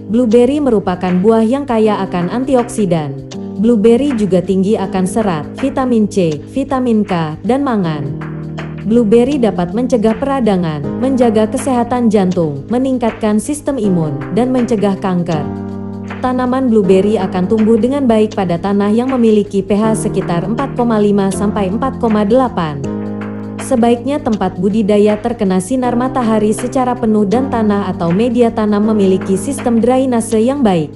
Blueberry merupakan buah yang kaya akan antioksidan. Blueberry juga tinggi akan serat, vitamin C, vitamin K, dan mangan. Blueberry dapat mencegah peradangan, menjaga kesehatan jantung, meningkatkan sistem imun, dan mencegah kanker. Tanaman blueberry akan tumbuh dengan baik pada tanah yang memiliki pH sekitar 4,5 sampai 4,8. Sebaiknya tempat budidaya terkena sinar matahari secara penuh dan tanah atau media tanam memiliki sistem drainase yang baik.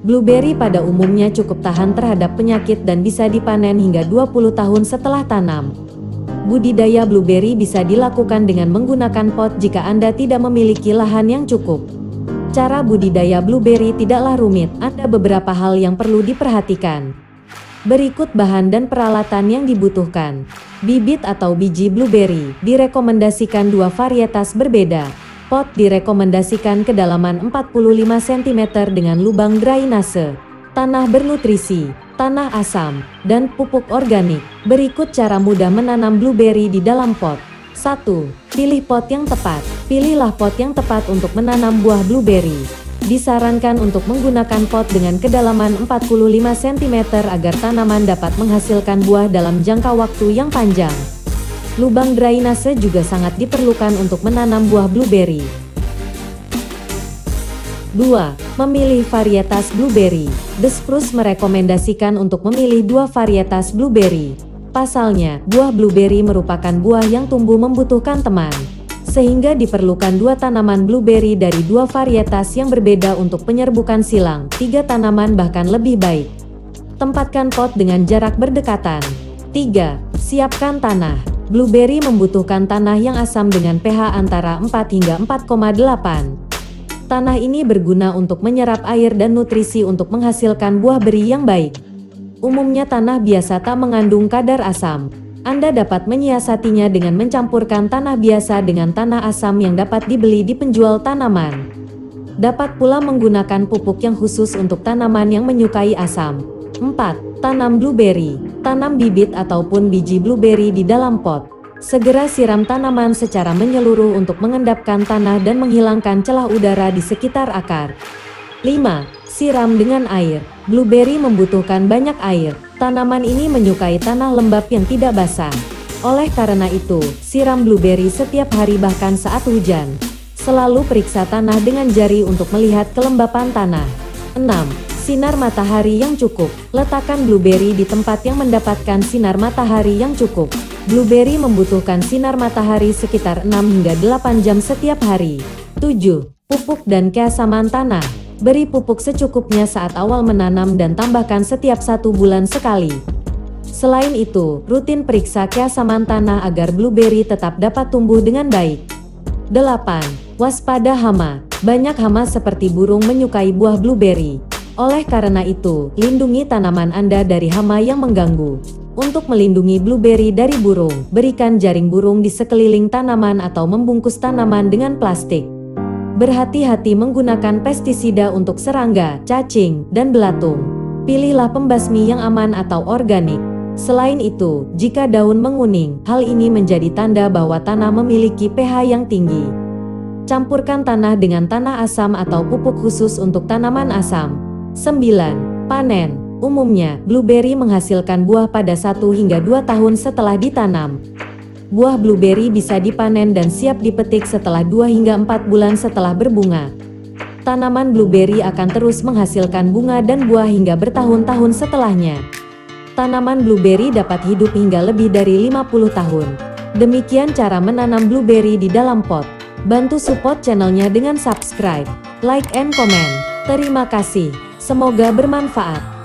Blueberry pada umumnya cukup tahan terhadap penyakit dan bisa dipanen hingga 20 tahun setelah tanam. Budidaya blueberry bisa dilakukan dengan menggunakan pot jika Anda tidak memiliki lahan yang cukup. Cara budidaya blueberry tidaklah rumit, ada beberapa hal yang perlu diperhatikan. Berikut bahan dan peralatan yang dibutuhkan. Bibit atau biji blueberry, direkomendasikan 2 varietas berbeda. Pot direkomendasikan kedalaman 45 cm dengan lubang drainase. Tanah bernutrisi, tanah asam, dan pupuk organik. Berikut cara mudah menanam blueberry di dalam pot. 1. Pilih pot yang tepat. Pilihlah pot yang tepat untuk menanam buah blueberry. Disarankan untuk menggunakan pot dengan kedalaman 45 cm agar tanaman dapat menghasilkan buah dalam jangka waktu yang panjang. Lubang drainase juga sangat diperlukan untuk menanam buah blueberry. 2. Memilih varietas blueberry. The Spruce merekomendasikan untuk memilih 2 varietas blueberry. Pasalnya, buah blueberry merupakan buah yang tumbuh membutuhkan teman. Sehingga diperlukan 2 tanaman blueberry dari 2 varietas yang berbeda untuk penyerbukan silang. 3 tanaman bahkan lebih baik. Tempatkan pot dengan jarak berdekatan. 3. Siapkan tanah. Blueberry membutuhkan tanah yang asam dengan pH antara 4 hingga 4,8. Tanah ini berguna untuk menyerap air dan nutrisi untuk menghasilkan buah beri yang baik. Umumnya tanah biasa tak mengandung kadar asam. Anda dapat menyiasatinya dengan mencampurkan tanah biasa dengan tanah asam yang dapat dibeli di penjual tanaman. Dapat pula menggunakan pupuk yang khusus untuk tanaman yang menyukai asam. 4. Tanam blueberry. Tanam bibit ataupun biji blueberry di dalam pot. Segera siram tanaman secara menyeluruh untuk mengendapkan tanah dan menghilangkan celah udara di sekitar akar. 5. Siram dengan air. Blueberry membutuhkan banyak air. Tanaman ini menyukai tanah lembab yang tidak basah. Oleh karena itu, siram blueberry setiap hari bahkan saat hujan. Selalu periksa tanah dengan jari untuk melihat kelembapan tanah. 6. Sinar matahari yang cukup. Letakkan blueberry di tempat yang mendapatkan sinar matahari yang cukup. Blueberry membutuhkan sinar matahari sekitar 6 hingga 8 jam setiap hari. 7. Pupuk dan keasaman tanah. Beri pupuk secukupnya saat awal menanam dan tambahkan setiap 1 bulan sekali. Selain itu, rutin periksa keasaman tanah agar blueberry tetap dapat tumbuh dengan baik. 8. Waspada hama. Banyak hama seperti burung menyukai buah blueberry. Oleh karena itu, lindungi tanaman Anda dari hama yang mengganggu. Untuk melindungi blueberry dari burung, berikan jaring burung di sekeliling tanaman atau membungkus tanaman dengan plastik. Berhati-hati menggunakan pestisida untuk serangga, cacing, dan belatung. Pilihlah pembasmi yang aman atau organik. Selain itu, jika daun menguning, hal ini menjadi tanda bahwa tanah memiliki pH yang tinggi. Campurkan tanah dengan tanah asam atau pupuk khusus untuk tanaman asam. 9. Panen. Umumnya, blueberry menghasilkan buah pada 1 hingga 2 tahun setelah ditanam. Buah blueberry bisa dipanen dan siap dipetik setelah 2 hingga 4 bulan setelah berbunga. Tanaman blueberry akan terus menghasilkan bunga dan buah hingga bertahun-tahun setelahnya. Tanaman blueberry dapat hidup hingga lebih dari 50 tahun. Demikian cara menanam blueberry di dalam pot. Bantu support channelnya dengan subscribe, like, and comment. Terima kasih. Semoga bermanfaat.